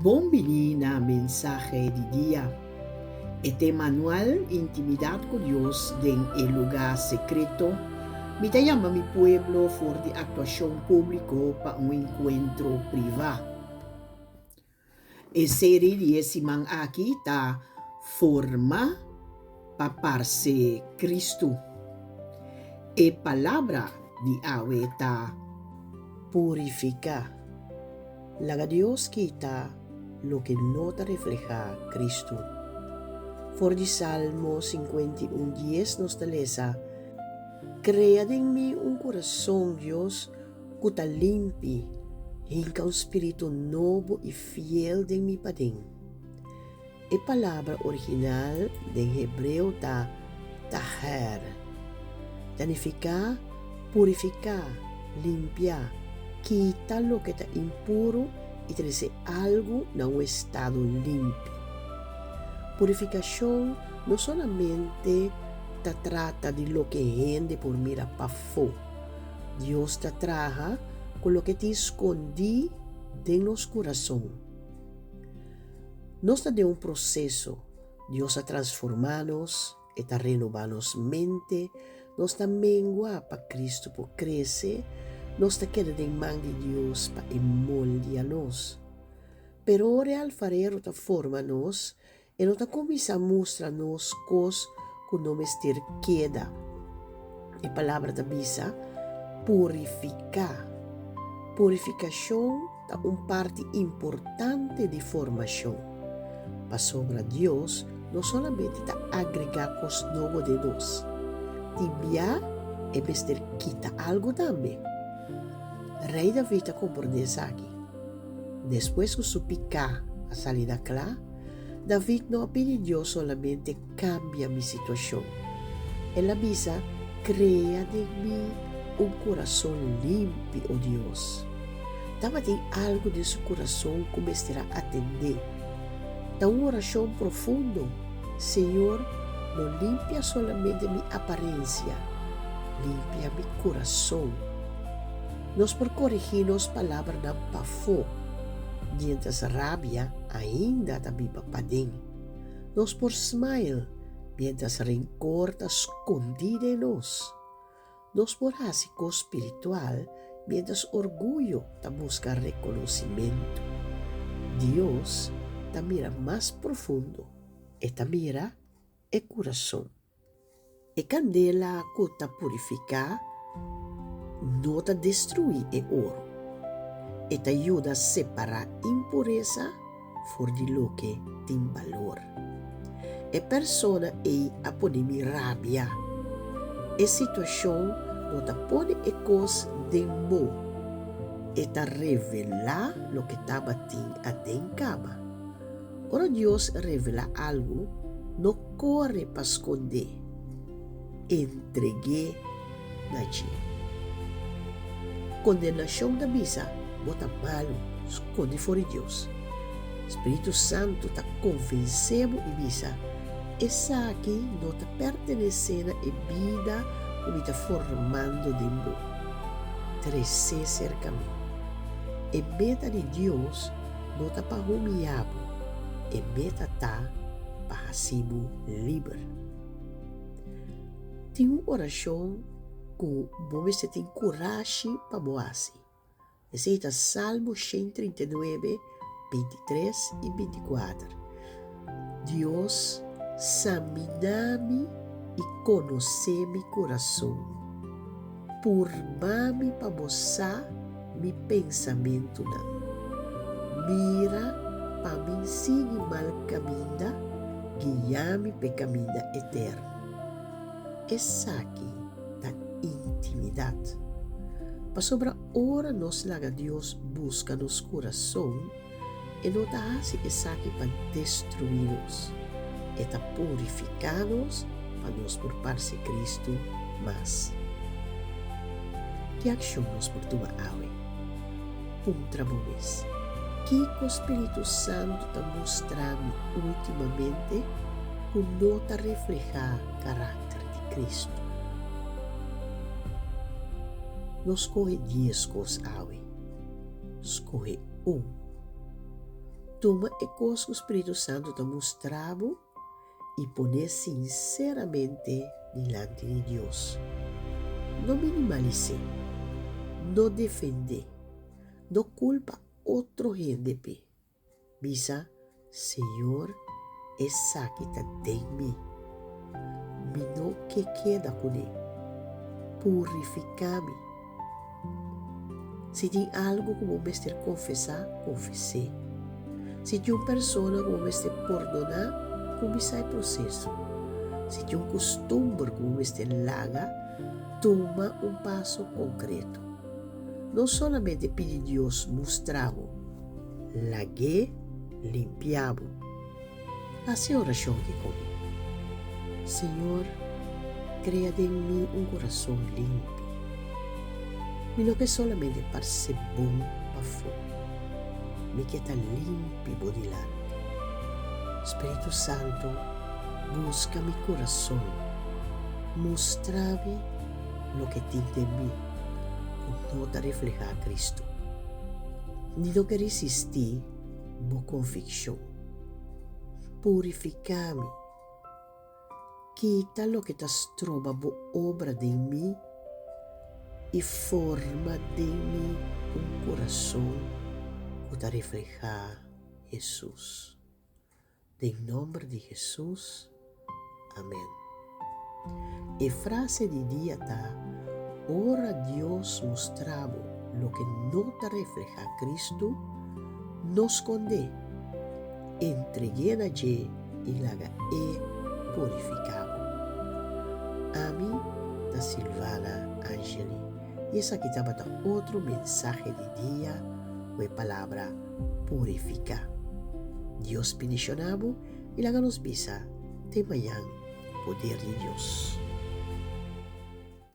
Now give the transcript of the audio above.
Bombini na mensaje de dia. Este manual Intimidad con Dios en el lugar secreto me llama mi pueblo for de actuación público para un encuentro privado. E serie de esimang aquí ta forma paparse Cristo. E palabra di awe ta purifica. La Dios quita lo que no te refleja Cristo. For di Salmo 51:10 nos talesa, crea en mí un corazón, Dios, que te limpie, hinca un espíritu nuevo y fiel de mi padín. E palabra original de hebreo ta taher. Tanificar, purificar, limpiar, quita lo que está impuro y trae algo en un estado limpio. Purificación no solamente te trata de lo que gente por mira pa fo. Dios te traja con lo que te escondí de los corazón. Nos de un proceso. Dios a transformarnos, está renovarnos mente, nos da mengua para Cristo por crecer, nos da queda de man de Dios para emoldearnos. Pero o real farero ta forma-nos e não ta começa a mostrar-nos cos que não mestir queda. E palavra da bisa, purificar. Purificação ta parte importante de formação. Para sobre Deus, não solamente ta agregar cos novo de nós. Tibia e mestir quita algo também. Rei David ta compreende aqui. Después que su pica a salida clara, David no pide a Dios solamente cambia mi situación. Él avisa, crea de mí un corazón limpio, oh Dios. También algo de su corazón que me estará a atender. Da una oración profundo, Señor, no limpia solamente mi apariencia, limpia mi corazón. Nos por corregirnos palabras na pafo. Mientras rabia ainda tabi papading. Nos por smile, mientras rencor ta escondido en nos. Nos por ásico espiritual, mientras orgullo ta busca reconocimiento. Dios ta mira más profundo, ta mira el corazón. E candela que ta purifica, no ta destruir el oro. E te ayuda a separar impureza for di lo que tem valor. E persona a poner mi rabia. E situação no te pone e cos de mo. E te revela lo que estaba a ten cama. Ora Dios revela algo, no corre para esconder. Entregué na ti. Condenação da misa. Bota malo, esconde fora de Deus. Espírito Santo está convencendo e bisa, essa aqui não está pertencendo à vida como está formando de mim. Crescer cerca de mim. E meta de Deus não está para humilhar, e meta está para ser livre. Tem uma oração que você tem coragem para moar-se. Esse é Salmo 139, 23 e 24. Deus, examina-me e conhece meu coração. Purma-me para mostrar meu pensamento. Mira para me ensinar mal caminho, guiar-me para caminho eterno. Essa aqui é a intimidade. Para sobre a hora nos laga Deus busca nos coração e não está assim essa aqui para destruir-nos. E está purificar-nos para nos por parte de Cristo, mas que ação-nos por tua awe? Trabalhos. Que o Espírito Santo está mostrando ultimamente que não está reflejar o caráter de Cristo. Nos escolhe 10 coisas, escolhe Toma e coisa que o Espírito Santo te mostrava e pone sinceramente diante de Deus. Não minimalize, não defende, não culpa outro gente. Bisa, Senhor, essa que está em mim. Me não que queda com ele. Purifica-me. Se tem algo que vou ter confessar, confessei. Se tem uma pessoa que vou ter perdonar, comecei o processo. Se tem um costume que vou ter larga, toma um passo concreto. Não somente pedir a Deus mostrar-o, lague, limpiar-o. Faça oração aqui comigo. Senhor, cria em mim um coração limpo. Me não que solamente para ser bom para fora, me que está limpo por delante. Espírito Santo, busca meu coração, mostra-me o que tem de mim, com nota reflejar a Cristo. Não que resistir, boa convicção. Purifica-me. Quita lo que tas trova boa obra de mim e forma de mim um coração que refleja Jesus. Em nome de Jesus, amém. E frase de dia está: ora Deus mostrava lo que não te refleja Cristo, nos esconde, entregué a Ele e laga purificado. A mim, da Silvana Angeli. E essa aqui estava outro mensagem de dia, com a palavra purificar. Deus bendicionamos e laga nos bisa. Até amanhã, poder de Deus.